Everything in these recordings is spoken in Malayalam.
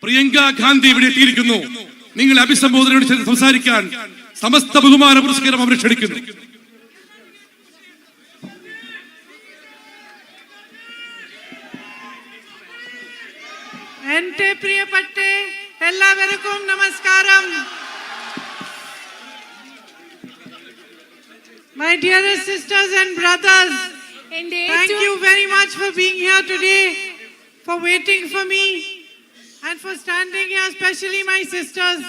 പ്രിയങ്ക ഗാന്ധി ഇവിടെ എത്തിയിരിക്കുന്നു. നിങ്ങൾ അഭിസംബോധനയോട് സംസാരിക്കാൻ സമസ്ത ബഹുമാന പുരസ്കാരം അവരെ ക്ഷണിക്കുന്നു. എന്റെ പ്രിയപ്പെട്ട എല്ലാവർക്കും നമസ്കാരം. My dearest sisters and brothers, thank you very much for being here today, for waiting for me and for standing here, especially my sisters.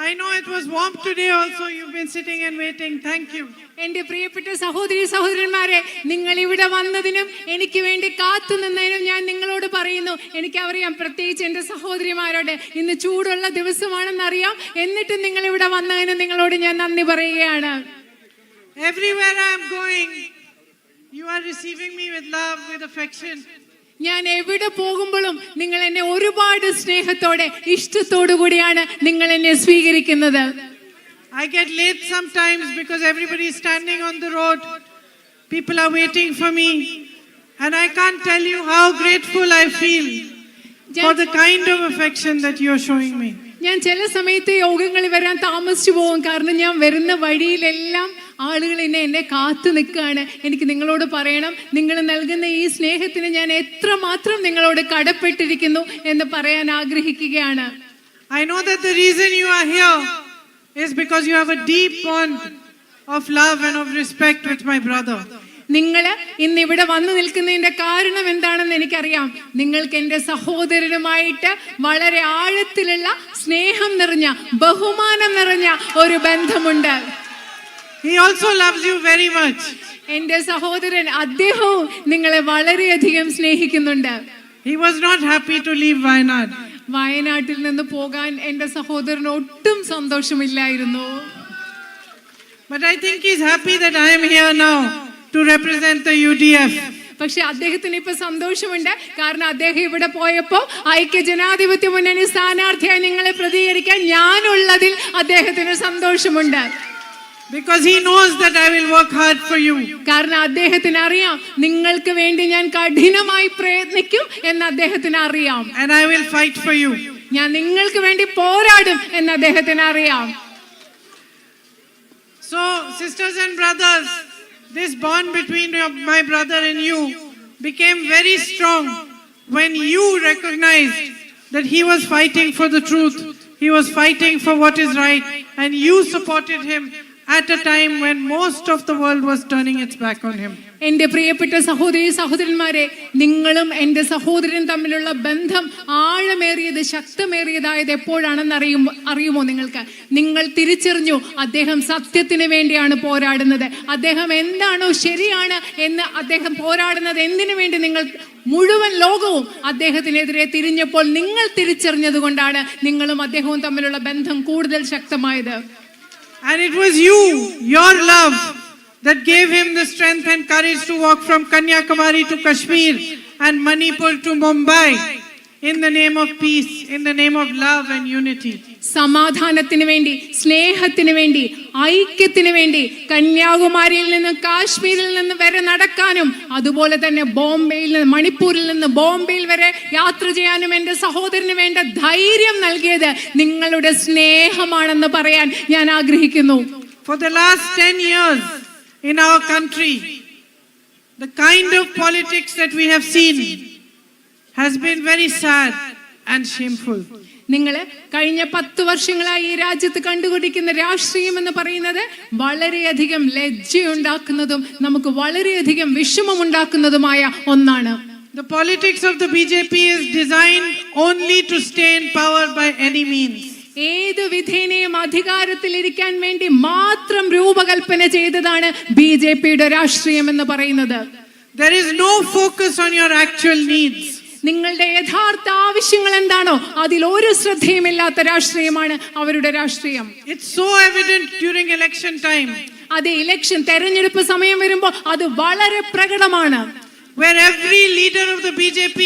I know it was warm today also. You've been sitting and waiting. Thank you. എന്റെ പ്രിയപ്പെട്ട സഹോദരി സഹോദരന്മാരെ, നിങ്ങൾ ഇവിടെ വന്നതിനും എനിക്ക് വേണ്ടി കാത്തു നിന്നതിനും ഞാൻ നിങ്ങളോട് പറയുന്നു. എനിക്കറിയാം, പ്രത്യേകിച്ച് എൻ്റെ സഹോദരിമാരോട് ഇന്ന് ചൂടുള്ള ദിവസമാണെന്നറിയാം. എന്നിട്ടും നിങ്ങൾ ഇവിടെ വന്നതിനും നിങ്ങളോട് ഞാൻ നന്ദി പറയുകയാണ്. Everywhere I am going, you are receiving me with love, with affection. ഞാൻ എവിടെ പോകുമ്പോഴും നിങ്ങൾ എന്നെ ഒരുപാട് സ്നേഹത്തോടെ ഇഷ്ടത്തോടു കൂടിയാണ് നിങ്ങൾ എന്നെ സ്വീകരിക്കുന്നത്. I get late sometimes because everybody is standing on the road. People are waiting for me, and I can't tell you how grateful I feel for the kind of affection that you are showing me. ഞാൻ ചില സമയത്ത് യോഗങ്ങളിൽ വരാൻ താമസിച്ചു പോകും. കാരണം ഞാൻ വരുന്ന വഴിയിലെല്ലാം ആളുകൾ എന്നെ കാത്തു നിൽക്കുകയാണ്. എനിക്ക് നിങ്ങളോട് പറയണം, നിങ്ങൾ നൽകുന്ന ഈ സ്നേഹത്തിന് ഞാൻ എത്രമാത്രം നിങ്ങളോട് കടപ്പെട്ടിരിക്കുന്നു എന്ന് പറയാൻ ആഗ്രഹിക്കുകയാണ്. I know that the reason you are here is because you have a deep bond of love and of respect with my brother. നിങ്ങൾ ഇന്ന് ഇവിടെ വന്നു നിൽക്കുന്നതിന്റെ കാരണം എന്താണെന്ന് എനിക്കറിയാം. നിങ്ങൾക്ക് എൻ്റെ സഹോദരനുമായിട്ട് വളരെ ആഴത്തിലുള്ള സ്നേഹം നിറഞ്ഞ, ബഹുമാനം നിറഞ്ഞ ഒരു ബന്ധമുണ്ട്. He also loves you very much. എൻ്റെ സഹോദരൻ, അദ്ദേഹവും നിങ്ങളെ വളരെയധികം സ്നേഹിക്കുന്നുണ്ട്. He was not happy to leave Wayanad. വയനാട്ടിൽ നിന്ന് പോകാൻ എൻ്റെ സഹോദരന് ഒട്ടും സന്തോഷമില്ലായിരുന്നു. But I think he's happy that I am here now to represent the UDF. പക്ഷെ അദ്ദേഹത്തിന് ഇപ്പൊ സന്തോഷമുണ്ട്. കാരണം അദ്ദേഹം ഇവിടെ പോയപ്പോ ഐക്യ ജനാധിപത്യ മുന്നണി സ്ഥാനാർത്ഥിയായി നിങ്ങളെ പ്രതികരിക്കാൻ ഞാനുള്ളതിൽ അദ്ദേഹത്തിന് സന്തോഷമുണ്ട്. Because he knows that I will work hard for you. കാരണം അദ്ദേഹത്തിന് അറിയാം, നിങ്ങൾക്ക് വേണ്ടി ഞാൻ കഠിനമായി പ്രയത്നിക്കും എന്ന് അദ്ദേഹത്തിന് അറിയാം. And I will fight for you. ഞാൻ നിങ്ങൾക്ക് വേണ്ടി പോരാടും എന്ന് അദ്ദേഹത്തിന് അറിയാം. So, sisters and brothers, this bond between my brother and you became very strong when you recognized that he was fighting for the truth. He was fighting for what is right, and you supported him at a time when most of the world was turning its back on him. എൻ്റെ പ്രിയപ്പെട്ട സഹോദരി സഹോദരന്മാരെ, നിങ്ങളും എൻ്റെ സഹോദരൻ തമ്മിലുള്ള ബന്ധം ആഴമേറിയത്, ശക്തമേറിയതായത് എപ്പോഴാണെന്ന് അറിയുമോ നിങ്ങൾക്ക്? നിങ്ങൾ തിരിച്ചറിഞ്ഞു അദ്ദേഹം സത്യത്തിന് വേണ്ടിയാണ് പോരാടുന്നത്. അദ്ദേഹം എന്താണോ ശരിയാണ് എന്ന് അദ്ദേഹം പോരാടുന്നത് എന്തിനു വേണ്ടി? നിങ്ങൾ മുഴുവൻ ലോകവും അദ്ദേഹത്തിനെതിരെ തിരിഞ്ഞപ്പോൾ നിങ്ങൾ തിരിച്ചറിഞ്ഞത് കൊണ്ടാണ് നിങ്ങളും അദ്ദേഹവും തമ്മിലുള്ള ബന്ധം കൂടുതൽ ശക്തമായത്. And it was you, your love, that gave him the strength and courage to walk from Kanyakumari to Kashmir and Manipur to Mumbai in the name of peace, in the name of love and unity. സമാധാനത്തിന് വേണ്ടി, സ്നേഹത്തിന് വേണ്ടി, ഐക്യത്തിന് വേണ്ടി കന്യാകുമാരിയിൽ നിന്ന് കാശ്മീരിൽ നിന്ന് വരെ നടക്കാനും, അതുപോലെ തന്നെ ബോംബെയിൽ നിന്ന്, മണിപ്പൂരിൽ നിന്ന് ബോംബെയിൽ വരെ യാത്ര ചെയ്യാനും എൻ്റെ സഹോദരന് വേണ്ട ധൈര്യം നൽകിയത് നിങ്ങളുടെ സ്നേഹമാണെന്ന് പറയാൻ ഞാൻ ആഗ്രഹിക്കുന്നു. For the last 10 years in our country, the kind of politics that we have seen has been very sad and shameful. നിങ്ങൾ കഴിഞ്ഞ 10 വർഷങ്ങളായി ഈ രാജ്യത്ത് കണ്ടുകൊണ്ടിരിക്കുന്ന രാഷ്ട്രീയം എന്ന് പറയുന്നത് വളരെയധികം ലജ്ജയുണ്ടാക്കുന്നതും നമുക്ക് വളരെയധികം വിഷമമുണ്ടാക്കുന്നതുമായ ഒന്നാണ്. The politics of the BJP is designed only to stay in power by any means. ഏത് വിധേനയും അധികാരത്തിലിരിക്കാൻ വേണ്ടി മാത്രം രൂപകൽപ്പന ചെയ്തതാണ് BJPയുടെ രാഷ്ട്രീയം എന്ന് പറയുന്നത്. There is no focus on your actual needs. നിങ്ങളുടെ യഥാർത്ഥ ആവശ്യങ്ങൾ എന്താണോ അതിൽ ഒരു ശ്രദ്ധയുമില്ലാത്ത രാഷ്ട്രീയമാണ് അവരുടെ രാഷ്ട്രീയം. It's so evident during election time. അത് ഇലക്ഷൻ, തെരഞ്ഞെടുപ്പ് സമയം വരുമ്പോൾ അത് വളരെ പ്രകടമാണ്. Where every leader of the BJP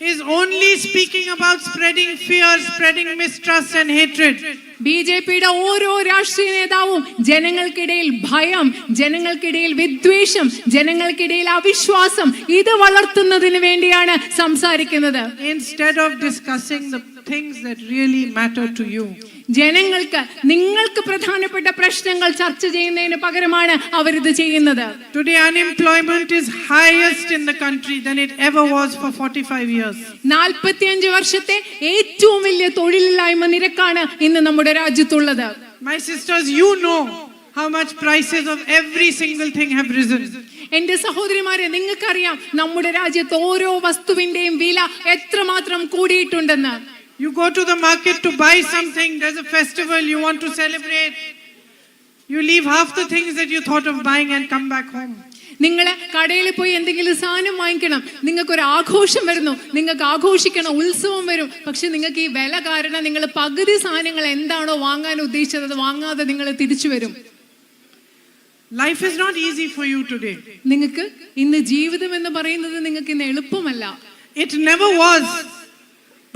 is only speaking about spreading fear, spreading mistrust and hatred. ബിജെപിയുടെ ഓരോ രാഷ്ട്രീയ നേതാവും ജനങ്ങൾക്കിടയിൽ ഭയം, ജനങ്ങൾക്കിടയിൽ വിദ്വേഷം, ജനങ്ങൾക്കിടയിൽ അവിശ്വാസം ഇത് വളർത്തുന്നതിന് വേണ്ടിയാണ് സംസാരിക്കുന്നത്. Instead of discussing the things that really matter to you. നിങ്ങൾക്ക് പ്രധാനപ്പെട്ട പ്രശ്നങ്ങൾ ചർച്ച ചെയ്യുന്നതിന് പകരമാണ് അവരിത് ചെയ്യുന്നത്. Today unemployment is highest in the country than it ever was for 45 years. 45 വർഷത്തെ ഏറ്റവും വലിയ തൊഴിലില്ലായ്മ നിരക്കാണ് ഇന്ന് നമ്മുടെ രാജ്യത്തുള്ളത്. My sisters, you know how much prices of every single thing have risen. എന്റെ സഹോദരിമാരെ, നിങ്ങൾക്കറിയാം നമ്മുടെ രാജ്യത്ത് ഓരോ വസ്തുവിന്റെയും വില എത്രമാത്രം കൂടിയിട്ടുണ്ടെന്ന്. You go to the market to buy something, there's a festival, you want to celebrate. You leave half the things that you thought of buying and come back home. നിങ്ങൾ കടയിൽ പോയി എന്തെങ്കിലും സാധനം വാങ്ങിക്കണം, നിങ്ങൾക്കൊരു ആഘോഷം വരുന്നു, നിങ്ങൾക്ക് ആഘോഷിക്കണം, ഉത്സവം വരും. പക്ഷെ നിങ്ങൾക്ക് ഈ വില കാരണം നിങ്ങൾ പകുതി സാധനങ്ങൾ എന്താണോ വാങ്ങാൻ ഉദ്ദേശിച്ചത് അത് വാങ്ങാതെ നിങ്ങൾ തിരിച്ചു വരും. Life is not easy for you today. നിങ്ങൾക്ക് ഇന്ന് ജീവിതം എന്ന് പറയുന്നത് നിങ്ങൾക്ക് ഇന്ന് എളുപ്പമല്ല. It never was.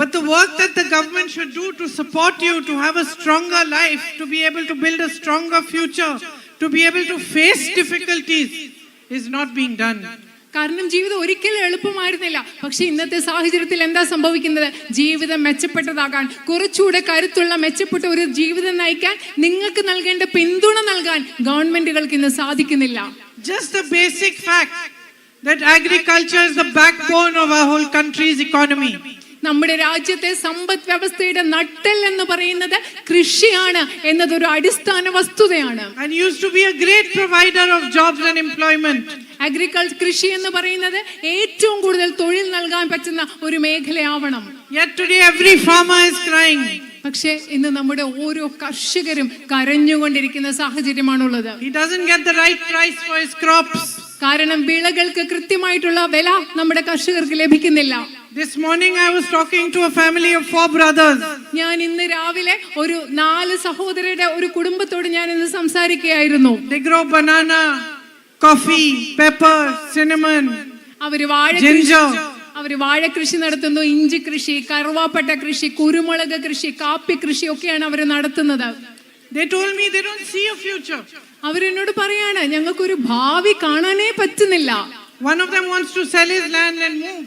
But the work that the government should do to support you, to have a stronger life, to be able to build a stronger future, to be able to face difficulties, is not being done. കാരണം ജീവിതം ഒരിക്കലും എളുപ്പമായിരുന്നില്ല. പക്ഷെ ഇന്നത്തെ സാഹചര്യത്തിൽ എന്താ സംഭവിക്കുന്നത്? ജീവിതം മെച്ചപ്പെട്ടതാകാൻ, കുറച്ചുകൂടെ കരുത്തുള്ള മെച്ചപ്പെട്ട ഒരു ജീവിതം നയിക്കാൻ നിങ്ങൾക്ക് നൽകേണ്ട പിന്തുണ നൽകാൻ ഗവൺമെന്റുകൾക്ക് ഇന്ന് സാധിക്കുന്നില്ല. Just the basic fact that agriculture is the backbone of our whole country's economy. നമ്മുടെ രാജ്യത്തെ സമ്പദ് വ്യവസ്ഥയുടെ നട്ടെൽ എന്ന് പറയുന്നത് കൃഷിയാണ് എന്നതൊരു അടിസ്ഥാന വസ്തുതയാണ്. And used to be a great provider of jobs and employment. Agriculture, കൃഷി എന്ന് പറയുന്നത് ഏറ്റവും കൂടുതൽ തൊഴിൽ നൽകാൻ പറ്റുന്ന ഒരു മേഖലയാവണം. Yet today every farmer is crying. പക്ഷേ ഇന്ന് നമ്മുടെ ഓരോ കർഷകരും കരഞ്ഞുകൊണ്ടിരിക്കുന്ന സാഹചര്യമാണുള്ളത്. He doesn't get the right price for his crops. കാരണം വിളകൾക്ക് കൃത്യമായിട്ടുള്ള വില നമ്മുടെ കർഷകർക്ക് ലഭിക്കുന്നില്ല. This morning I was talking to a family of 4 brothers. ഞാൻ ഇന്ന് രാവിലെ ഒരു 4 സഹോദരരുടെ ഒരു കുടുംബത്തോട് ഞാൻ ഇന്ന് സംസാരിക്കുകയായിരുന്നു. They grow banana, coffee, pepper, cinnamon, അവര് വാഴ കൃഷി നടത്തുന്നു, ഇഞ്ചി കൃഷി, കറുവാപ്പട്ട കൃഷി, കുരുമുളക് കൃഷി, കാപ്പി കൃഷി ഒക്കെയാണ് അവർ നടത്തുന്നത്. They told me they don't see a future. അവരെന്നോട് പറയാണ് ഞങ്ങൾക്കൊരു ഭാവി കാണാനേ പറ്റുന്നില്ല. One of them wants to sell his land and move.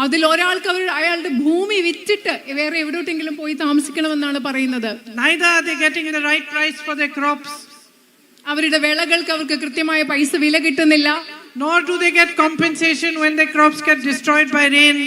അതിൽ ഒരാൾക്ക് അയാളുടെ ഭൂമി വിറ്റിട്ട് വേറെ എവിടോട്ടെങ്കിലും പോയി താമസിക്കണമെന്നാണ് പറയുന്നത്. Neither are they getting the right price for their crops. അവരുടെ വിളകൾക്ക് അവർക്ക് കൃത്യമായ പൈസ വില കിട്ടുന്നില്ല. Nor do they get compensation when their crops get destroyed by rain.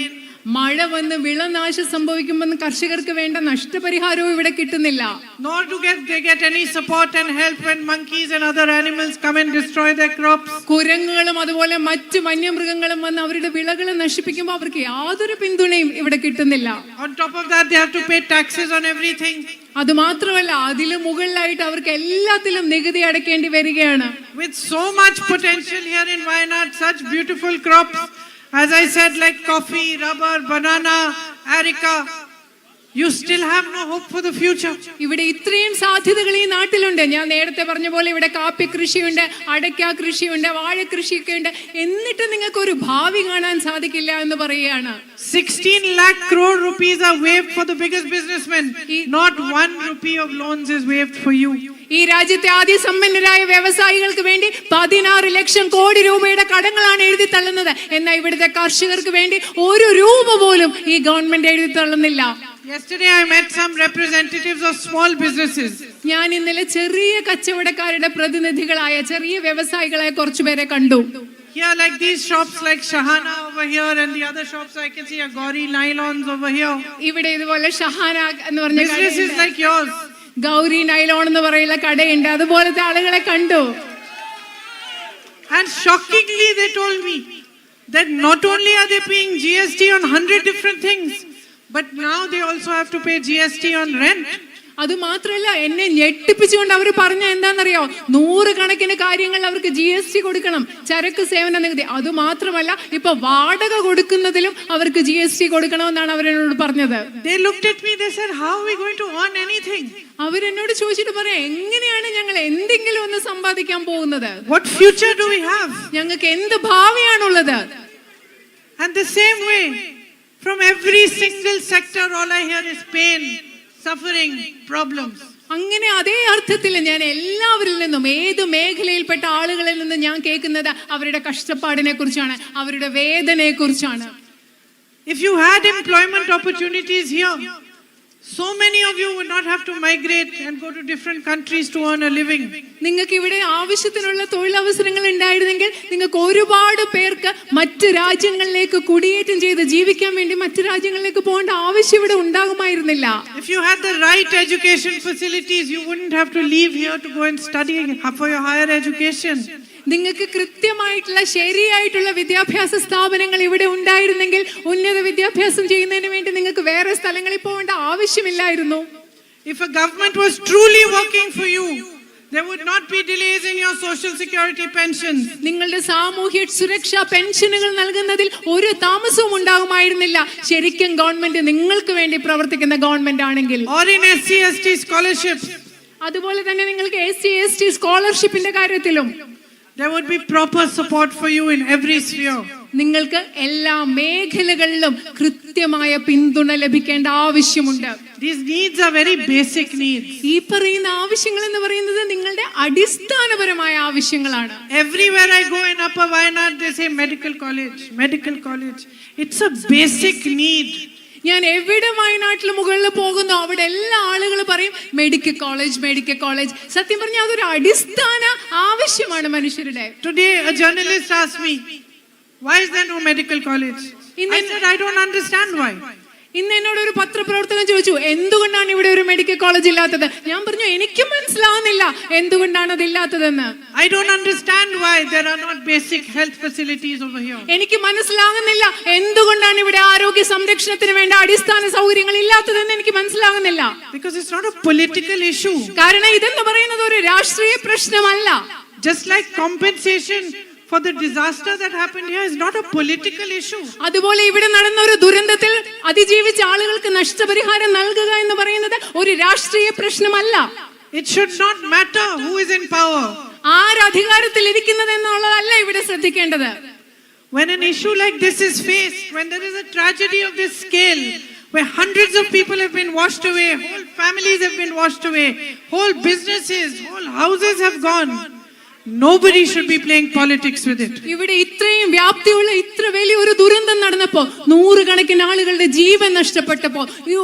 മഴ വന്ന് വിളനാശം സംഭവിക്കുമ്പോൾ കർഷകർക്ക് വേണ്ട നഷ്ടപരിഹാരവും ഇവിടെ കിട്ടുന്നില്ല. Nor do they get any support and help when monkeys and other animals come and destroy their crops. കുരങ്ങുകളും അതുപോലെ മറ്റ് വന്യമൃഗങ്ങളും വന്ന് അവരുടെ വിളകൾ നശിപ്പിക്കുമ്പോൾ അവർക്ക് യാതൊരു പിന്തുണയും ഇവിടെ കിട്ടുന്നില്ല. On top of that, they have to pay taxes on everything. അത് മാത്രമല്ല അതിലും മുകളിലായിട്ട് അവർക്ക് എല്ലാത്തിലും നികുതി അടയ്ക്കേണ്ടി വരികയാണ്. With so much potential here in Wayanad, such beautiful crops, as I said, like coffee, rubber, banana, areca, you still have no hope for the future. ഇവിടെ ഇത്രയും സാധ്യതകൾ ഈ നാട്ടിലുണ്ട്. ഞാൻ നേരത്തെ പറഞ്ഞ പോലെ ഇവിടെ കാപ്പി കൃഷിയുണ്ട്, അടയ്ക്ക കൃഷിയുണ്ട്, വാഴ കൃഷിയൊക്കെ ഉണ്ട്. എന്നിട്ട് നിങ്ങൾക്ക് ഒരു ഭാവി കാണാൻ സാധിക്കില്ല എന്ന് പറയുകയാണ്. 16 lakh crore rupees are waived for the biggest businessmen. Not 1 rupee of loans is waived for you. ഈ രാജ്യത്തെ ആദ്യ സമ്പന്നരായ വ്യവസായികൾക്ക് വേണ്ടി 16 ലക്ഷം കോടി രൂപയുടെ കടങ്ങളാണ് എഴുതി തള്ളുന്നത്. എന്നാൽ ഇവിടുത്തെ കർഷകർക്ക് വേണ്ടി 1 രൂപ പോലും ഈ ഗവൺമെന്റ് എഴുതി തള്ളുന്നില്ല. Yesterday I met some representatives of small businesses. ഞാൻ ഇന്നലെ ചെറിയ കച്ചവടക്കാരുടെ പ്രതിനിധികളായ ചെറിയ വ്യവസായികളായ കുറച്ചുപേരെ കണ്ടു. Here, like these shops like Shahana over here and the other shops I can see are Gauri nylons over here. ഇവിടെ ഇതുപോലെ ഷഹാന എന്ന് പറഞ്ഞ businesses like yours. Gauri nylon എന്ന് പറയുന്ന കടയുണ്ട്. അതുപോലത്തെ ആളുകളെ കണ്ടു. And shockingly they told me that not only are they paying GST on 100 different things, but now they also have to pay GST on rent. അത് മാത്രമല്ല എന്നെ ഞെട്ടിപ്പിച്ചുകൊണ്ട് അവർ പറഞ്ഞ എന്താണെന്നറിയോ, 100 കണക്കിന് കാര്യങ്ങൾ അവർക്ക് GST കൊടുക്കണം, ചരക്ക് സേവന നികുതി. അത് മാത്രമല്ല ഇപ്പൊ വാടക കൊടുക്കുന്നതിലും അവർക്ക് GST കൊടുക്കണമെന്നാണ് അവരെന്നോട് പറഞ്ഞത്. They looked at me, they said, how are we going to earn anything? അവരെന്നോട് ചോദിച്ചിട്ട് പറയാം, എങ്ങനെയാണ് ഞങ്ങൾ എന്തെങ്കിലും ഒന്ന് സമ്പാദിക്കാൻ പോകുന്നത്? What future do we have? ഞങ്ങൾക്ക് എന്ത് ഭാവിയാണുള്ളത്? And the same way, From every single sector, all I hear is pain, suffering, problems. അങ്ങനെ അതേ അർത്ഥത്തിൽ ഞാൻ എല്ലാവരിൽ നിന്നും ഏത് മേഖലയിൽപ്പെട്ട ആളുകളിൽ നിന്നും ഞാൻ കേൾക്കുന്നത് അവരുടെ കഷ്ടപ്പാടിനെ കുറിച്ചാണ്, അവരുടെ വേദനയെ കുറിച്ചാണ്. If you had employment opportunities here, so many of you would not have to migrate and go to different countries to earn a living. നിങ്ങൾക്ക് ഇവിടെ ആവശ്യത്തിനുള്ള തൊഴിലവസരങ്ങൾ ഉണ്ടായിരുന്നെങ്കിൽ നിങ്ങൾക്ക് ഒരുപാട് പേർക്ക് മറ്റ് രാജ്യങ്ങളിലേക്ക് കുടിയേറ്റം ചെയ്ത് ജീവിക്കാൻ വേണ്ടി മറ്റ് രാജ്യങ്ങളിലേക്ക് പോകേണ്ട ആവശ്യം ഇവിടെ ഉണ്ടാകുമായിരുന്നില്ല. If you had the right education facilities, you wouldn't have to leave here to go and study for your higher education. നിങ്ങൾക്ക് കൃത്യമായിട്ടുള്ള ശരിയായിട്ടുള്ള വിദ്യാഭ്യാസ സ്ഥാപനങ്ങൾ ഇവിടെ ഉണ്ടായിരുന്നെങ്കിൽ ഉന്നത വിദ്യാഭ്യാസം ചെയ്യുന്നതിന് വേണ്ടി നിങ്ങൾക്ക് വേറെ സ്ഥലങ്ങളിൽ പോകേണ്ട ആവശ്യമില്ലായിരുന്നു. If a government was truly working for you, there would not be delays in your social security pensions. നിങ്ങളുടെ സാമൂഹ്യ സുരക്ഷാ പെൻഷനുകൾ നൽകുന്നതിൽ ഒരു താമസവും ഉണ്ടാകുമായിരുന്നില്ല ശരിക്കും ഗവൺമെന്റ് നിങ്ങൾക്ക് വേണ്ടി പ്രവർത്തിക്കുന്ന ഗവൺമെന്റ് ആണെങ്കിൽ. Or in SC/ST scholarships. അതുപോലെ തന്നെ നിങ്ങൾക്ക് SC/ST സ്കോളർഷിപ്പിന്റെ കാര്യത്തിലും there would be proper support for you in every sphere. നിങ്ങൾക്ക് എല്ലാ മേഖലകളിലും കൃത്യമായ പിന്തുണ ലഭിക്കേണ്ട ആവശ്യമുണ്ട്. These needs are very basic needs. ഈ പറയുന്ന ആവശ്യങ്ങൾ എന്ന് പറയുന്നത് നിങ്ങളുടെ അടിസ്ഥാനപരമായ ആവശ്യങ്ങളാണ്. Everywhere I go in Upper Wayanad, they say medical college, medical college. It's a basic need. ഞാൻ എവിടെ വയനാട്ടിൽ മുകളിൽ പോകുന്നു അവിടെ എല്ലാ ആളുകൾ പറയും മെഡിക്കൽ കോളേജ്, മെഡിക്കൽ കോളേജ്. സത്യം പറഞ്ഞാൽ അതൊരു അടിസ്ഥാന ആവശ്യമാണ് മനുഷ്യരുടെ. Today a journalist asked me, why is there no medical college? I said, I don't understand why. ഇന്ന് എന്നോട് ഒരു പത്രപ്രവർത്തകൻ ചോദിച്ചു എന്തുകൊണ്ടാണ് ഇവിടെ ഒരു മെഡിക്കൽ കോളേജ് ഇല്ലാത്തത്. ഞാൻ പറഞ്ഞു എനിക്ക് മനസ്സിലാവുന്നില്ല എന്തുകൊണ്ടാണ് അത് ഇല്ലാത്തതെന്ന്. I don't understand why there are not basic health facilities over here. എനിക്ക് മനസ്സിലാകുന്നില്ല എന്തുകൊണ്ടാണ് ഇവിടെ ആരോഗ്യ സംരക്ഷണത്തിന് വേണ്ട അടിസ്ഥാന സൗകര്യങ്ങൾ ഇല്ലാത്തതെന്ന് എനിക്ക് മനസ്സിലാകുന്നില്ല. Because it's not a political issue. കാരണം ഇതെന്ന് പറയുന്നത് ഒരു രാഷ്ട്രീയ പ്രശ്നമല്ല. Just like compensation for the disaster that happened here is not a political issue. അതുപോലെ ഇവിടെ നടന്ന ഒരു ദുരന്തത്തിൽ അതിജീവിച്ച ആളുകൾക്ക് നഷ്ടപരിഹാരം നൽകുക എന്ന് പറയുന്നത് ഒരു രാഷ്ട്രീയ പ്രശ്നമല്ല. It should not matter who is in power. ആര് അധികാരത്തിൽ ഇരിക്കുന്നത് എന്നുള്ളതല്ല ഇവിടെ ശ്രദ്ധിക്കേണ്ടത്. When an issue like this is faced, when there is a tragedy of this scale, where hundreds of people have been washed away, whole families have been washed away, whole businesses, whole houses have gone, nobody should be playing politics with it. ഇവിടെ ഇത്രയും വ്യാപ്തിയുള്ള ഇത്ര വലിയൊരു ദുരന്തം നടന്നപ്പോ നൂറുകണക്കിന് ആളുകളുടെ ജീവൻ നഷ്ടപ്പെട്ടപ്പോ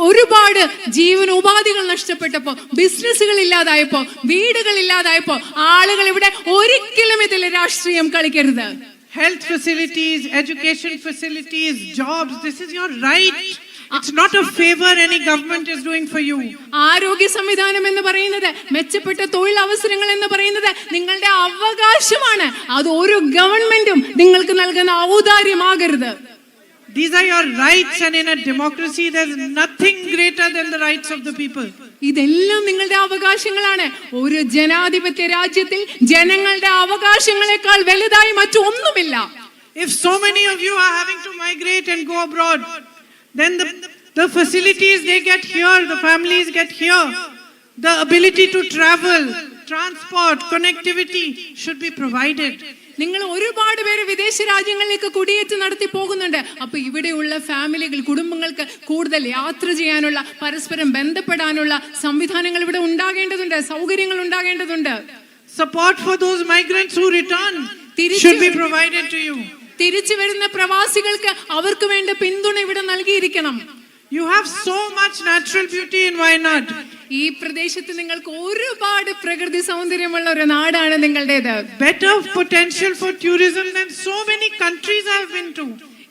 ഒരുപാട് ജീവനോപാധികൾ നഷ്ടപ്പെട്ടപ്പോ ബിസിനസ്സുകൾ ഇല്ലാതായപ്പോ വീടുകൾ ഇല്ലാതായപ്പോ ആളുകൾ ഇവിടെ ഒരിക്കലും ഇതിൽ രാഷ്ട്രീയം കളിക്കരുത്. Health facilities, education facilities, jobs, this is your right. It's not a favor any government is doing for you. ആരോഗ്യ സംവിധാനം എന്ന് പറയുന്നത് മെച്ചപ്പെട്ട തൊഴിൽ അവസരങ്ങൾ എന്ന് പറയുന്നത് നിങ്ങളുടെ അവകാശമാണ്. അത് ഒരു ഗവൺമെന്റും നിങ്ങൾക്ക് നൽകുന്ന ഔദാര്യമാകരുത്. These are your rights, and in a democracy there's nothing greater than the rights of the people. ഇതെല്ലാം നിങ്ങളുടെ അവകാശങ്ങളാണ്. ഒരു ജനാധിപത്യ രാജ്യത്തിൽ ജനങ്ങളുടെ അവകാശങ്ങളെക്കാൾ വലുതായി മറ്റൊന്നുമില്ല. If so many of you are having to migrate and go abroad, then the facilities they get here, the families get here, the ability to travel, transport, connectivity should be provided. നിങ്ങൾ ഒരുപാട് പേര് വിദേശ രാജ്യങ്ങളിലേക്ക് കുടിയേറ്റം നടത്തി പോകുന്നുണ്ട്. അപ്പൊ ഇവിടെയുള്ള ഫാമിലികൾ, കുടുംബങ്ങൾക്ക് കൂടുതൽ യാത്ര ചെയ്യാനുള്ള, പരസ്പരം ബന്ധപ്പെടാനുള്ള സംവിധാനങ്ങൾ ഇവിടെ ഉണ്ടാകേണ്ടതുണ്ട്, സൗകര്യങ്ങൾ ഉണ്ടാകേണ്ടതുണ്ട്. Support for those migrants who return should be provided to you. തിരിച്ചു വരുന്ന പ്രവാസികൾക്ക് അവർക്ക് വേണ്ട പിന്തുണ ഇവിടെ നൽകിയിരിക്കണം. You have so much natural beauty in Wayanad. ഈ പ്രദേശത്ത് നിങ്ങൾക്ക് ഒരുപാട് പ്രകൃതി സൗന്ദര്യമുള്ള ഒരു നാടാണ് നിങ്ങളുടേത്. Better potential for tourism than so many countries I have been to.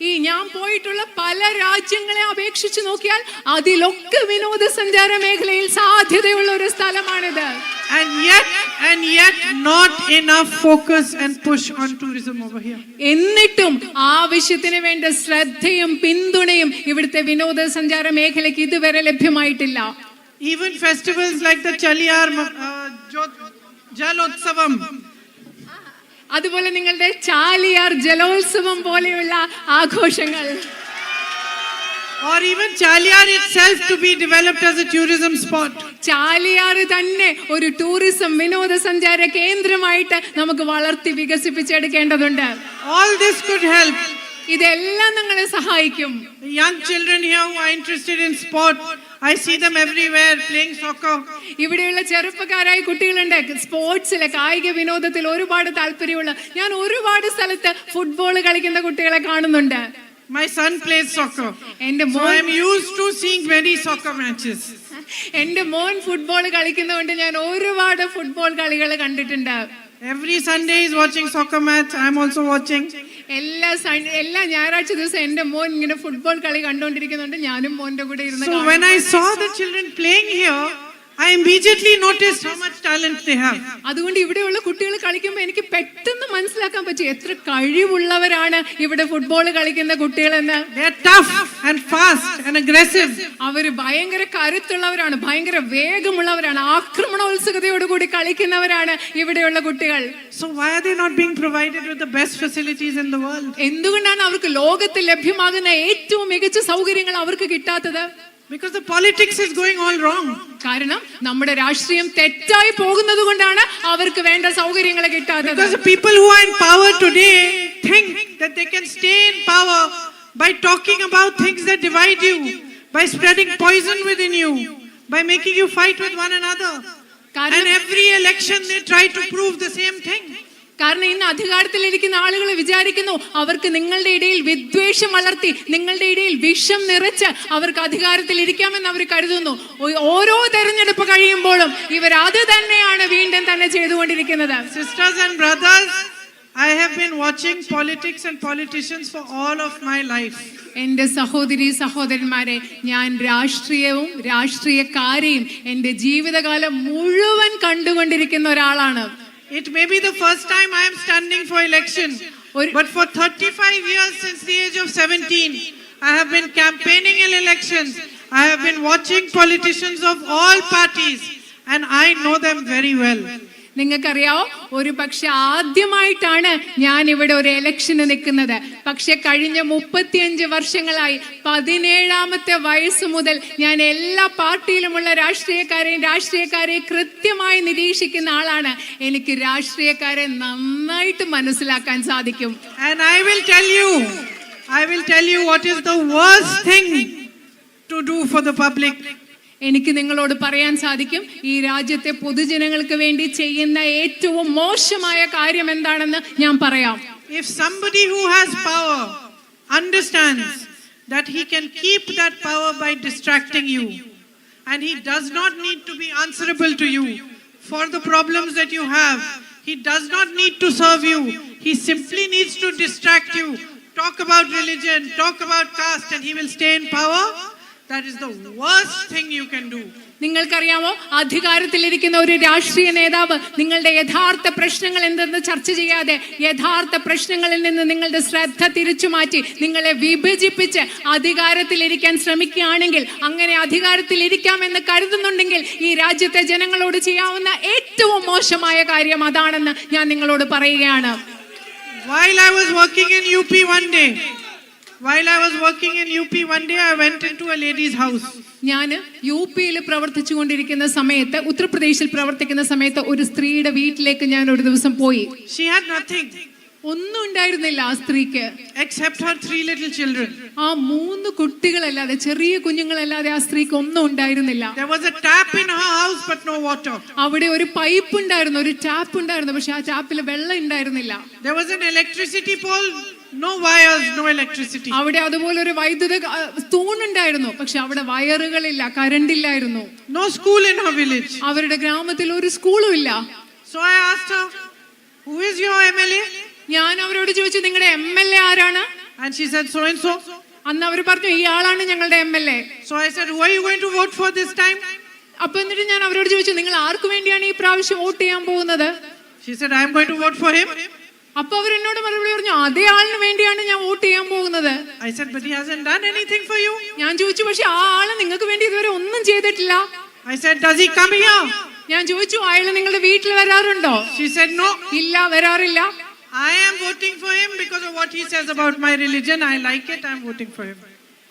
ഈ ഞാൻ പോയിട്ടുള്ള പല രാജ്യങ്ങളെ അപേക്ഷിച്ച് നോക്കിയാൽ അതിലൊക്കെ വിനോദസഞ്ചാര മേഖലയിൽ സാധ്യതയുള്ള ഒരു സ്ഥലമാണിത്. And yet not enough focus and push on tourism over here. എന്നിട്ടും ആവശ്യത്തിന് വേണ്ട ശ്രദ്ധയും പിന്തുണയും ഇവിടുത്തെ വിനോദസഞ്ചാര മേഖലയ്ക്ക് ഇതുവരെ ലഭ്യമായിട്ടില്ല. Even festivals like the Chaliyar Jalotsavam, അതുപോലെ നിങ്ങളുടെ ചാലിയാർ ജലോത്സവം പോലെയുള്ള ആഘോഷങ്ങൾ, or even Chaliyar itself to be developed as a tourism spot. Chaliyar തന്നെ ഒരു ടൂറിസം വിനോദസഞ്ചാര കേന്ദ്രമായിട്ട് നമുക്ക് വളർത്തി വികസിപ്പിച്ചെടുക്കേണ്ടതുണ്ട്. All this could help ഇതെല്ലാം നിങ്ങളെ സഹായിക്കും. The young children here who are interested in sport, I see them everywhere playing soccer. ഇവിടെയുള്ള ചെറുപ്പക്കാരായ കുട്ടികളുണ്ട്, സ്പോർട്സിലെ കായിക വിനോദത്തിൽ ഒരുപാട് താല്പര്യമുള്ള. ഞാൻ ഒരുപാട് സ്ഥലത്ത് ഫുട്ബോൾ കളിക്കുന്ന കുട്ടികളെ കാണുന്നുണ്ട്. My son plays soccer. So I am used to seeing many soccer matches. എന്റെ മോൻ ഫുട്ബോൾ കളിക്കുന്നതുകൊണ്ട് ഞാൻ ഒരുപാട് ഫുട്ബോൾ കളികൾ കണ്ടിട്ടുണ്ട്. Every Sunday is watching soccer match. I am also watching. എല്ലാ ഞായറാഴ്ച ദിവസം എന്റെ മോൻ ഇങ്ങനെ ഫുട്ബോൾ കളി കണ്ടുകൊണ്ടിരിക്കുന്നുണ്ട്. ഞാനും മോന്റെ കൂടെ ഇരുന്ന്. So when I saw the children playing here, I immediately noticed how much talent they have. അതുകൊണ്ട് ഇവിടെയുള്ള കുട്ടികൾ കളിക്കുമ്പോൾ എനിക്ക് പെട്ടെന്ന് മനസ്സിലാക്കാൻ പറ്റും എത്ര കഴിവുള്ളവരാണ് ഇവിടെ ഫുട്ബോൾ കളിക്കുന്ന കുട്ടികളെന്ന്. They are tough and fast and aggressive. അവർ ഭയങ്കര കരുത്തുള്ളവരാണ്, ഭയങ്കര വേഗമുള്ളവരാണ്, ആക്രമണോത്സുകതയോടുകൂടി കളിക്കുന്നവരാണ് ഇവിടെയുള്ള കുട്ടികൾ. So why are they not being provided with the best facilities in the world? എന്തുകൊണ്ടാണ് അവർക്ക് ലോകത്തിൽ ലഭ്യമാകുന്ന ഏറ്റവും മികച്ച സൗകര്യങ്ങൾ അവർക്ക് കിട്ടാത്തത്? Because the politics is going all wrong. കാരണം നമ്മുടെ രാഷ്ട്രീയം തെറ്റായി പോകുന്നത് കൊണ്ടാണ് അവർക്ക് വേണ്ട സൗകര്യങ്ങൾ കിട്ടാത്തത്. Because the people who are in power today think that they can stay in power by talking about things that divide you, by spreading poison within you, by making you fight with one another. And every election they try to prove the same thing. കാരണം ഇന്ന് അധികാരത്തിലിരിക്കുന്ന ആളുകൾ വിചാരിക്കുന്നു അവർക്ക് നിങ്ങളുടെ ഇടയിൽ വിദ്വേഷം വളർത്തി, നിങ്ങളുടെ ഇടയിൽ വിഷം നിറച്ച് അവർക്ക് അധികാരത്തിൽ ഇരിക്കാമെന്ന് അവർ കരുതുന്നു. ഓരോ തെരഞ്ഞെടുപ്പ് കഴിയുമ്പോഴും ഇവർ അത് തന്നെയാണ് വീണ്ടും തന്നെ ചെയ്തുകൊണ്ടിരിക്കുന്നത്. Sisters and brothers, I have been watching politics and politicians for all of my life. എന്റെ സഹോദരി സഹോദരന്മാരെ, ഞാൻ രാഷ്ട്രീയവും രാഷ്ട്രീയക്കാരെയും എന്റെ ജീവിതകാലം മുഴുവൻ കണ്ടുകൊണ്ടിരിക്കുന്ന ഒരാളാണ്. It may be the first time I am standing for election, but for 35 years since the age of 17, I have been campaigning in elections. I have been watching politicians of all parties and I know them very well. നിങ്ങൾക്കറിയാവോ, ഒരു പക്ഷെ ആദ്യമായിട്ടാണ് ഞാൻ ഇവിടെ ഒരു ഇലക്ഷന് നിൽക്കുന്നത്. പക്ഷെ കഴിഞ്ഞ 35 വർഷങ്ങളായി 17ാമത്തെ വയസ്സ് മുതൽ ഞാൻ എല്ലാ പാർട്ടിയിലുമുള്ള രാഷ്ട്രീയക്കാരെയും കൃത്യമായി നിരീക്ഷിക്കുന്ന ആളാണ്. എനിക്ക് രാഷ്ട്രീയക്കാരെ നന്നായിട്ട് മനസ്സിലാക്കാൻ സാധിക്കും. And I will tell you what is the worst thing to do for the public. എനിക്ക് നിങ്ങളോട് പറയാൻ സാധിക്കും ഈ രാജ്യത്തെ പൊതുജനങ്ങൾക്ക് വേണ്ടി ചെയ്യുന്ന ഏറ്റവും മോശമായ കാര്യം എന്താണെന്ന് ഞാൻ പറയാം. If somebody who has power understands that he can keep that power by distracting you and he does not need to be answerable to you for the problems that you have, he does not need to serve you, he simply needs to distract you, talk about religion, talk about caste, and he will stay in power. That is the worst thing you can do. നിങ്ങൾക്കറിയാമോ, അധികാരത്തിലിരിക്കുന്ന ഒരു രാഷ്ട്രീയ നേതാവ് നിങ്ങളുടെ യഥാർത്ഥ പ്രശ്നങ്ങൾ എന്തെന്ന് ചർച്ച ചെയ്യാതെ യഥാർത്ഥ പ്രശ്നങ്ങളിൽ നിന്ന് നിങ്ങളുടെ ശ്രദ്ധ തിരിച്ചു മാറ്റി നിങ്ങളെ വിഭജിപ്പിച്ച് അധികാരത്തിലിരിക്കാൻ ശ്രമിക്കുകയാണെങ്കിൽ, അങ്ങനെ അധികാരത്തിലിരിക്കാമെന്ന് കരുതുന്നുണ്ടെങ്കിൽ ഈ രാജ്യത്തെ ജനങ്ങളോട് ചെയ്യാവുന്ന ഏറ്റവും മോശമായ കാര്യം അതാണെന്ന് ഞാൻ നിങ്ങളോട് പറയുകയാണ്. While I was working in UP one day, I went into a lady's house. ഞാൻ UP-യിൽ പ്രവർത്തിച്ചുകൊണ്ടിരിക്കുന്ന സമയത്ത്, ഉത്തർപ്രദേശിൽ പ്രവർത്തിക്കുന്ന സമയത്ത് ഒരു സ്ത്രീയുടെ വീട്ടിലേക്ക് ഞാൻ ഒരു ദിവസം പോയി. She had nothing. ഒന്നും ഉണ്ടായിരുന്നില്ല ആ സ്ത്രീക്ക്, except her 3 little children. ആ 3 കുട്ടികളല്ലാതെ, ചെറിയ കുഞ്ഞുങ്ങളല്ലാതെ ആ സ്ത്രീക്ക് ഒന്നും ഉണ്ടായിരുന്നില്ല. There was a tap in her house but no water. അവിടെ ഒരു പൈപ്പ് ഉണ്ടായിരുന്നു, ഒരു ടാപ്പ് ഉണ്ടായിരുന്നു, പക്ഷെ ആ ടാപ്പിൽ വെള്ളം ഉണ്ടായിരുന്നില്ല. There was an electricity pole, no wires, no electricity. അവിടെ അതുപോലെ ഒരു വൈദ്യുത തൂണുണ്ടായിരുന്നു, പക്ഷെ അവിടെ വയറുകളില്ല, കറണ്ട് ഇല്ലായിരുന്നു. No school in her village. അവരുടെ ഗ്രാമത്തിൽ ഒരു സ്കൂളും ഇല്ല. So I asked her, who is your MLA? ഞാൻ അവരോട് ചോദിച്ചു, നിങ്ങളുടെ MLA ആരാണ്? And she said so and so. അന്ന് അവർ പറഞ്ഞു, ഇയാളാണ് ഞങ്ങളുടെ MLA. So I said, who are you going to vote for this time? അപ്പൊ എന്നിട്ട് ഞാൻ അവരോട് ചോദിച്ചു, നിങ്ങൾ ആർക്ക് വേണ്ടിയാണ് ഈ പ്രാവശ്യം വോട്ട് ചെയ്യാൻ പോകുന്നത്? She said, I am going to vote for him. അപ്പൊ അവർ എന്നോട് മറുപടി പറഞ്ഞു, അതേ ആളിന് വേണ്ടിയാണ് ഞാൻ വോട്ട് ചെയ്യാൻ പോകുന്നത്. I said, but he hasn't done anything for you. ഞാൻ ചോദിച്ചു, പക്ഷെ ആ ആള് നിങ്ങൾക്ക് വേണ്ടി ഇതുവരെ ഒന്നും ചെയ്തിട്ടില്ല. I said, does he come here? ഞാൻ ചോദിച്ചു, അയാൾ നിങ്ങളുടെ വീട്ടിൽ വരാറുണ്ടോ? She said, no. ഇല്ല, വരാറില്ല. I am voting for him because of what he says about my religion. I like it. I am voting for him.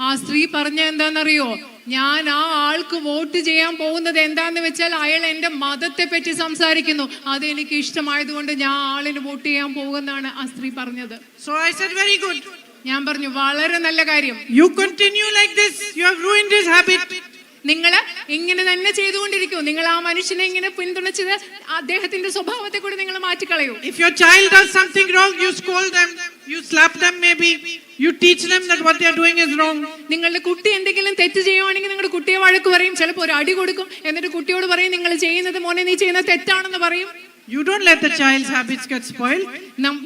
ആ സ്ത്രീ പറഞ്ഞ എന്താണെന്നറിയോ, ഞാൻ ആ ആൾക്ക് വോട്ട് ചെയ്യാൻ പോകുന്നത് എന്താന്ന് വെച്ചാൽ അയാൾ എന്റെ മതത്തെ പറ്റി സംസാരിക്കുന്നു, അത് എനിക്ക് ഇഷ്ടമായതുകൊണ്ട് ഞാൻ ആളിന് വോട്ട് ചെയ്യാൻ പോകുന്നതാണ് ആ സ്ത്രീ പറഞ്ഞത്. So I said, very good. ഞാൻ പറഞ്ഞു വളരെ നല്ല കാര്യം. You continue like this, you have ruined his habit. നിങ്ങൾ ഇങ്ങനെ തന്നെ ചെയ്തുകൊണ്ടിരിക്കൂ. നിങ്ങൾ ആ മനുഷ്യനെ ഇങ്ങനെ പിന്തുണച്ചത് അദ്ദേഹത്തിന്റെ സ്വഭാവത്തെ കൂടി നിങ്ങൾ മാറ്റിക്കളയൂ. If your child does something wrong, you scold them, you slap them maybe, you teach them that what they are doing is wrong. നിങ്ങളുടെ കുട്ടി എന്തെങ്കിലും തെറ്റ് ചെയ്യുവാണെങ്കിൽ നിങ്ങളുടെ കുട്ടിയെ വഴക്ക് പറയും, ചിലപ്പോൾ ഒരു അടി കൊടുക്കും, എന്നിട്ട് കുട്ടിയോട് പറയും നിങ്ങൾ ചെയ്യുന്നത് മോനെ നീ ചെയ്യുന്നത് തെറ്റാണെന്ന് പറയും. You don't let the child's habits get spoiled.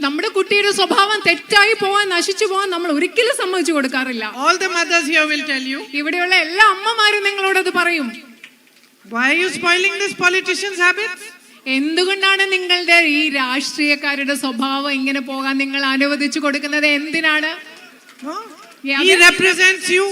നമ്മുടെ കുട്ടിയുടെ സ്വഭാവം തെറ്റായി പോവാൻ, നശിച്ചു പോവാൻ നമ്മൾ ഒരിക്കലും സമ്മതിച്ചു കൊടുക്കാറില്ല. All the mothers here will tell you. ഇവിടെയുള്ള എല്ലാ അമ്മമാരും നിങ്ങളോട് അത് പറയും. Why are you spoiling this politician's habits? എന്തുകൊണ്ടാണ് നിങ്ങളുടെ ഈ രാഷ്ട്രീയക്കാരുടെ സ്വഭാവം ഇങ്ങനെ പോകാൻ നിങ്ങൾ അനുവദിച്ചു കൊടുക്കുന്നത്? എന്തിനാണ്? He represents you.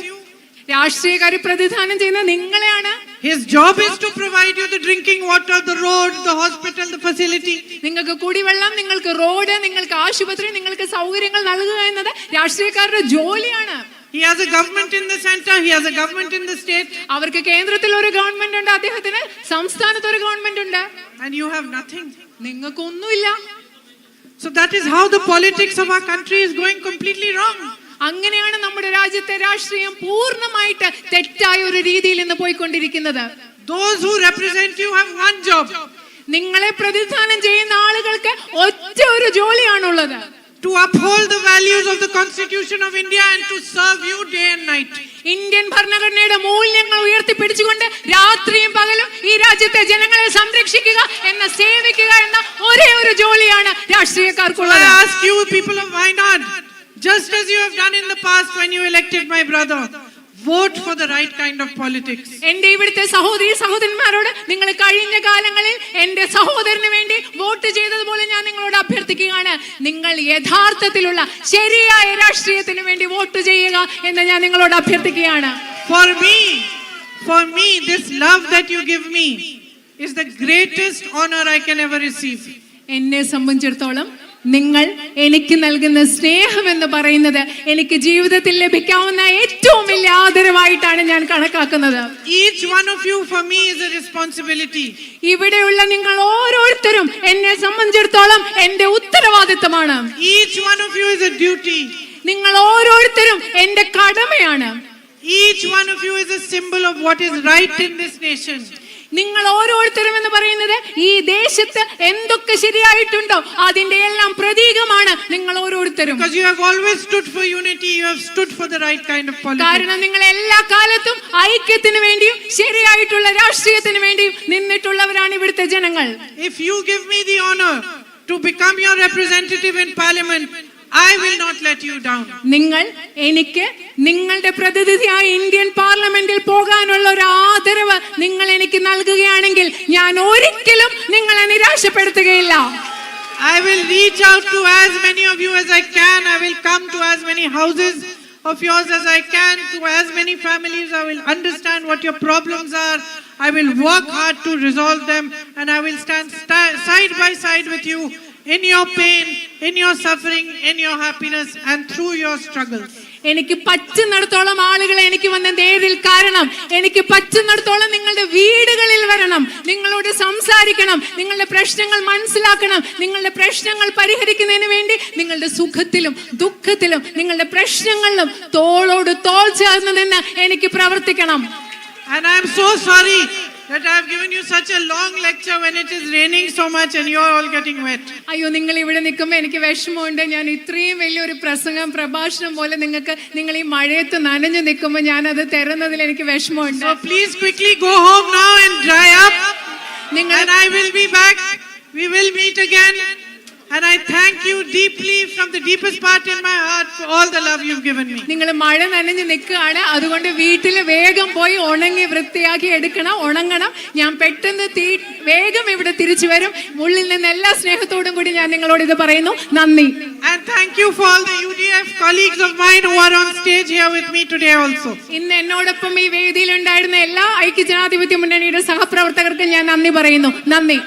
രാഷ്ട്രീയക്കാരെ പ്രതിദാനം ചെയ്യുന്ന നിങ്ങളെയാണ്. His job is to provide you the drinking water, the road, the hospital, the facility. നിങ്ങൾക്ക് കുടിവെള്ളം, നിങ്ങൾക്ക് റോഡ്, നിങ്ങൾക്ക് ആശുപത്രി, നിങ്ങൾക്ക് സൗകര്യങ്ങൾ നൽകുക എന്നത് രാഷ്ട്രീയക്കാരുടെ ജോലിയാണ്. He has a government in the center, he has a government in the state. അവർക്ക് കേന്ദ്രത്തിൽ ഒരു ഗവൺമെന്റ് ഉണ്ട്, അദ്ദേഹത്തിന് സംസ്ഥാനത്ത് ഒരു ഗവൺമെന്റ് ഉണ്ട്. And you have nothing. നിങ്ങൾക്കൊന്നുമില്ല. So that is how the politics of our country is going completely wrong. അങ്ങനെയാണ് നമ്മുടെ രാജ്യത്തെ രാഷ്ട്രീയം പൂർണ്ണമായിട്ട് തെറ്റായ ഒരു രീതിയിൽ ഇന്ന് പോയിക്കൊണ്ടിരിക്കുന്നത്. Those who represent you have one job. നിങ്ങളെ പ്രതിദാനം ചെയ്യുന്ന ആളുകൾക്ക് ഒറ്റ ഒരു ജോലിയാണുള്ളത്. To uphold the values of the Constitution of India and to serve you day and night. Indian ഭരണഘടനയുടെ മൂല്യങ്ങൾ ഉയർത്തിപ്പിടിച്ചുകൊണ്ട് രാത്രിയും പകലും ഈ രാജ്യത്തെ ജനങ്ങളെ സംരക്ഷിക്കുക എന്ന, സേവിക്കുക എന്ന ഒരേ ഒരു ജോലിയാണ് രാഷ്ട്രീയക്കാർക്കുള്ളത്. I ask you, people of Wayanad, just as you have done in the past when you elected my brother, vote for the right kind of politics. എന്റെ ഇവിടുത്തെ സഹോദരി സഹോദരന്മാരോട് നിങ്ങൾ കഴിഞ്ഞ കാലങ്ങളിൽ എന്റെ സഹോദരന് വേണ്ടി വോട്ട് ചെയ്തതുപോലെ ഞാൻ നിങ്ങളോട് അഭ്യർത്ഥിക്കുകയാണ്. നിങ്ങൾ യഥാർത്ഥത്തിലുള്ള ശരിയായ രാഷ്ട്രീയത്തിന് വേണ്ടി വോട്ട് ചെയ്യുക എന്ന് ഞാൻ നിങ്ങളോട് അഭ്യർത്ഥിക്കുകയാണ്. For me, this love that you give me is the greatest honor I can ever receive. എന്നെ സംബന്ധിച്ചിടത്തോളം നിങ്ങൾ എനിക്ക് നൽകുന്ന സ്നേഹം എന്ന് പറയുന്നത് എനിക്ക് ജീവിതത്തിൽ ലഭിക്കാവുന്ന ഏറ്റവും വലിയ ആദരവായിട്ടാണ് ഞാൻ കണക്കാക്കുന്നത്. Each one of you for me is a responsibility. ഇവിടെയുള്ള നിങ്ങൾ ഓരോരുത്തരും എന്നെ സംബന്ധിച്ചിടത്തോളം എന്റെ ഉത്തരവാദിത്തമാണ്. Each one of you is a duty. നിങ്ങൾ ഓരോരുത്തരും എന്റെ കടമയാണ്. Each one of you is a symbol of what is right in this nation. നിങ്ങൾ ഓരോരുത്തരും എന്ന് പറയുന്നത് ഈ ദേശത്ത് എന്തൊക്കെ ശരിയായിട്ടുണ്ടോ അതിന്റെ എല്ലാം പ്രതീകമാണ് നിങ്ങൾ ഓരോരുത്തരും. Because you have always stood for unity, you have stood for the right kind of politics. കാരണം നിങ്ങൾ എല്ലാ കാലത്തും ഐക്യത്തിന് വേണ്ടിയും ശരിയായിട്ടുള്ള രാഷ്ട്രീയത്തിന് വേണ്ടിയും നിന്നിട്ടുള്ളവരാണ് ഇവിടുത്തെ ജനങ്ങൾ. If you give me the honor to become your representative in parliament, I will not let you down. നിങ്ങൾ എനിക്ക് നിങ്ങളുടെ പ്രതിനിധിയായി ഇന്ത്യൻ പാർലമെന്റിൽ പോകാനുള്ള ഒരു ആദരവ് നിങ്ങൾ എനിക്ക് നൽകുകയാണെങ്കിൽ ഞാൻ ഒരിക്കലും നിങ്ങളെ നിരാശപ്പെടുത്തുകയില്ല. I will reach out to as many of you as I can. I will come to as many houses of yours as I can, to as many families. I will understand what your problems are. I will work hard to resolve them, and I will stand side by side with you in your pain, in your suffering, in your happiness, and through your struggles. എനിക്ക് പറ്റുന്നിടത്തോളം ആളുകളെ എനിക്ക് വന്ന് നേരിൽ കാരണം, എനിക്ക് പറ്റുന്നിടത്തോളം നിങ്ങളുടെ വീടുകളിൽ വരണം, നിങ്ങളോട് സംസാരിക്കണം, നിങ്ങളുടെ പ്രശ്നങ്ങൾ മനസ്സിലാക്കണം, നിങ്ങളുടെ പ്രശ്നങ്ങൾ പരിഹരിക്കുന്നതിന് വേണ്ടി നിങ്ങളുടെ സുഖത്തിലും ദുഃഖത്തിലും നിങ്ങളുടെ പ്രശ്നങ്ങളിലും തോളോട് തോൾ ചേർന്ന് നിന്ന് എനിക്ക് പ്രവർത്തിക്കണം. And I am so sorry that I have given you such a long lecture when it is raining so much and you are all getting wet. അയ്യോ, നിങ്ങൾ ഇവിടെ നിൽക്കുമ്പോൾ എനിക്ക് വിഷമമുണ്ട്. ഞാൻ ഇത്രയും വലിയൊരു പ്രഭാഷണം പോലെ നിങ്ങൾ ഈ മഴയത്ത് നനഞ്ഞു നിൽക്കുമ്പോൾ ഞാൻ അത് തരുന്നതിൽ എനിക്ക് വിഷമമുണ്ട്. So please quickly go home now and dry up. And I will be back. We will meet again. And I thank you deeply from the deepest part in my heart for all the love you've given me. നിങ്ങൾ മഴ നനഞ്ഞു നിൽക്കുകയാണ്, അതുകൊണ്ട് വീട്ടിൽ വേഗം പോയി ഉണങ്ങി വൃത്തിയാക്കി എടുക്കണം, ഉണങ്ങണം. ഞാൻ പെട്ടെന്ന് വേഗം ഇവിടെ തിരിച്ചു വരും. ഉള്ളിൽ നിന്ന് എല്ലാ സ്നേഹത്തോടും കൂടി ഞാൻ നിങ്ങളോട് ഇത് പറയുന്നു. നന്ദി. And thank you for all the UDF colleagues of mine who are on stage here with me today also. ഇന്ന് എന്നോടൊപ്പം ഈ വേദിയിൽ ഉണ്ടായിരുന്ന എല്ലാ ഐക്യജനാധിപത്യ മുന്നണിയുടെ സഹപ്രവർത്തകർക്കും ഞാൻ നന്ദി പറയുന്നു. നന്ദി.